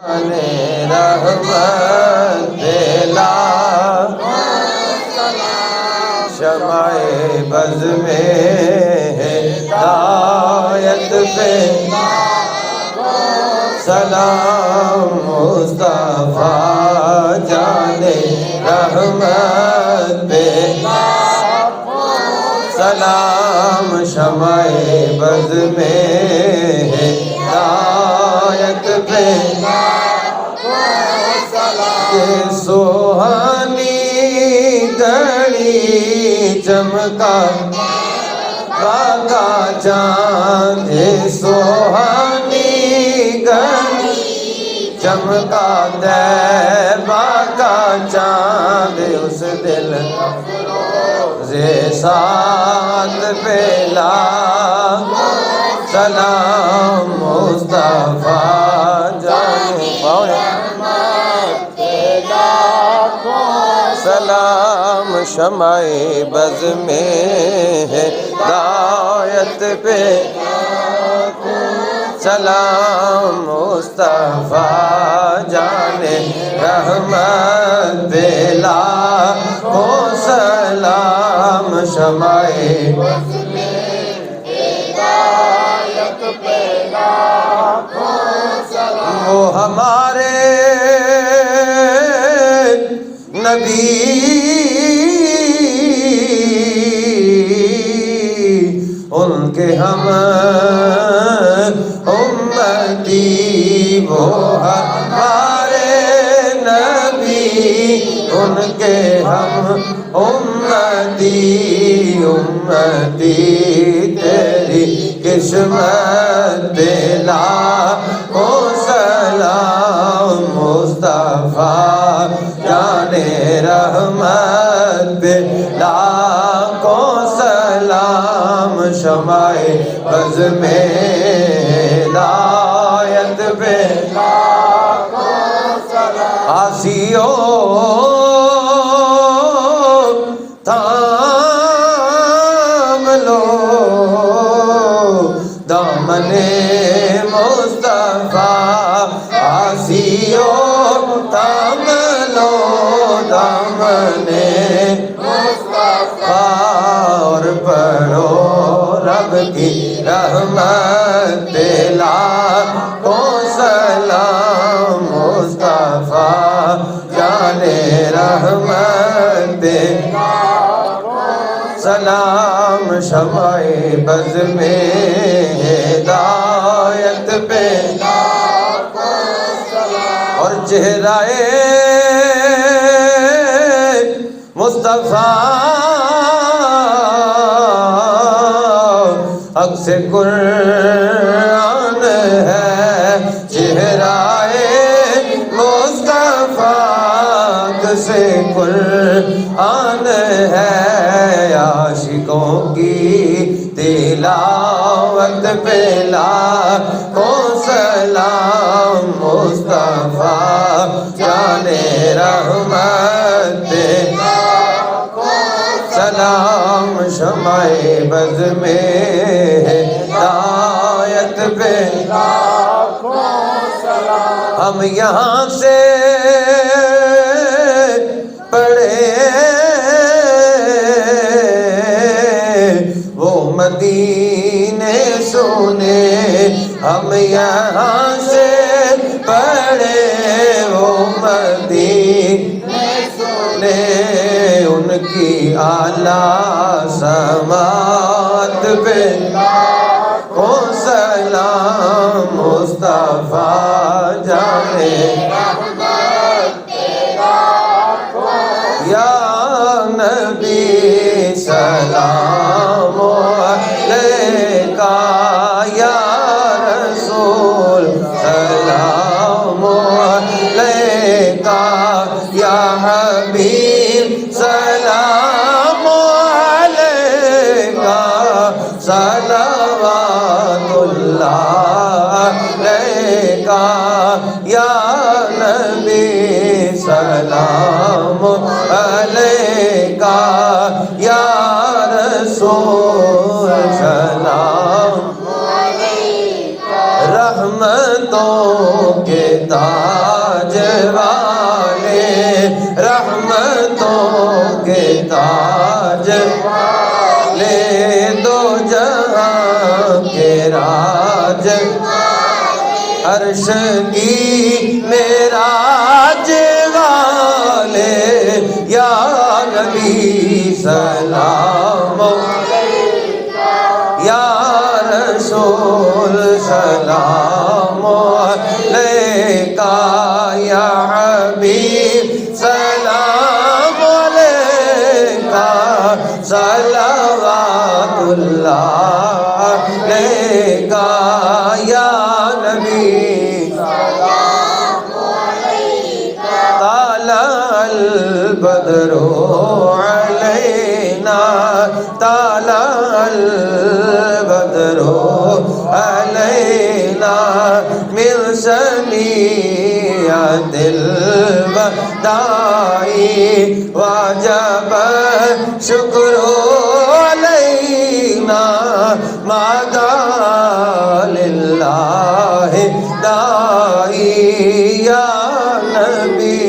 رحمت بلا شمع بز میں ہدایت پہ سلام مصطفیٰ جانے رحمت پہ سلام شمع بز میں ہدایت پہ کہ سوہانی گھڑی چمکا باغا چاند سوہانی گھڑی چمکا طیبہ کا چاند اس دل سے ساتھ پہلا سلام مصطفیٰ جانے سلام شمع بز میں ہدایت پہ سلام مصطفیٰ جانے رحمت بلا کو سلام شمع بز میں ہدایت پہ وہ ہمارے نبی ان کے ہم امتی وہ ہمارے نبی ان کے ہم امتی تیری قسمت دلا کو سلام مصطفیٰ جانے رحمت بلا کو سلام شمع بز میں ہدایت پہ آسیو تھام لو دامن مصطفیٰ آسیو تھام لو دامن مصطفیٰ اور پڑھو رب کی رحمت دلا کو سلام مصطفیٰ جانے رحمت دلا سلام شمع بز میں ہدایت پہ اور چہرہ مصطفیٰ عکس قرآن ہے چہرہ مصطفیٰ عکس قرآن ہے عاشقوں کی تلاوت پہ لاکھوں سلام مصطفیٰ جانے رحمت سلام شمع بز میں ہدایت پہ ہم یہاں سے پڑھے وہ مدینے سنے ہم یہاں سے پڑھے وہ مدینے سنے ان کی اعلیٰ سماعت پہ کو سلام مصطفیٰ جانے یا نبی سلام علیکہ یا رسول سلام علیکہ یا حبیب سلام علیکہ صلوات اللہ علیکہ یا نبی سلام علیکہ یا رسول سلام علیکہ رحمتوں کے تاج تاج والے دو جہاں کے راج عرش کی معراج والے یا نبی سلام یا رسول سلام علیکہ یا حبیب سلام علیکہ صلوات اللہ علیکہ یا نبی طلع البدر علینا طلع البدر علینا من ثنیۃ الوداع وجب شکر علینا مدى للہ داعی یا نبی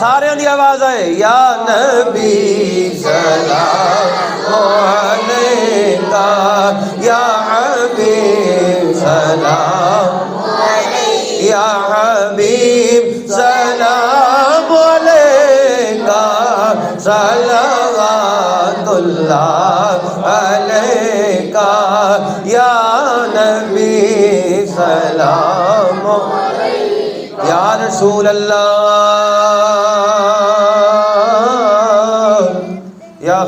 سارے دی آواز ہے یا نبی سلام علیکہ یا حبیب سلام یا حبیب سلام علیکہ صلوات اللہ علیکہ یا نبی سلام یا رسول اللہ یا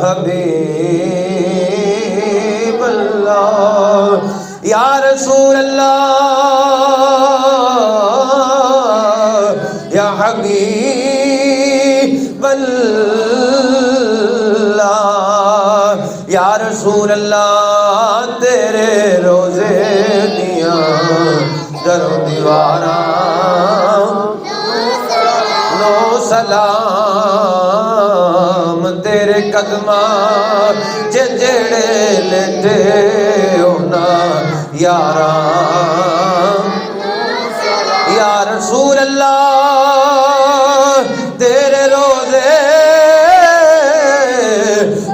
حبیب اللہ یا رسول اللہ یا حبیب اللہ یا رسول اللہ تیرے روزے دیاں در و دیواراں نو سلام تیرے قدماں جڑے لیٹے ہونا یاراں یا رسول اللہ تیرے روزے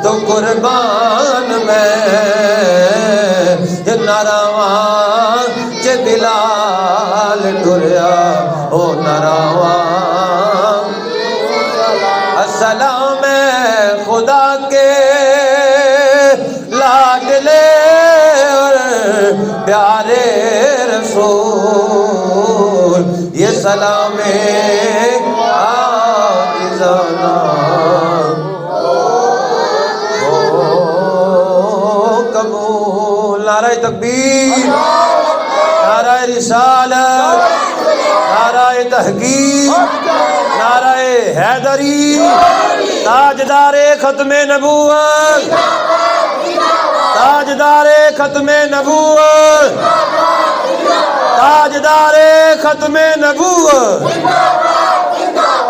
تو قربان میں نراواں چے بلال ٹریا او نراواں السلام خدا کے لاڈلے اور پیارے رسول یہ سلام عاجزانہ قبول نعرہ تکبیر نعرہ رسالت نعرہ تحقیق نعرہ حیدری تاجدار ختم نبوت تاجدار ختم نبوت تاجدار ختم نبوت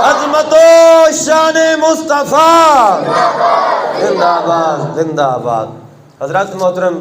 عظمت و شان مصطفیٰ زندہ باد زندہ باد حضرات محترم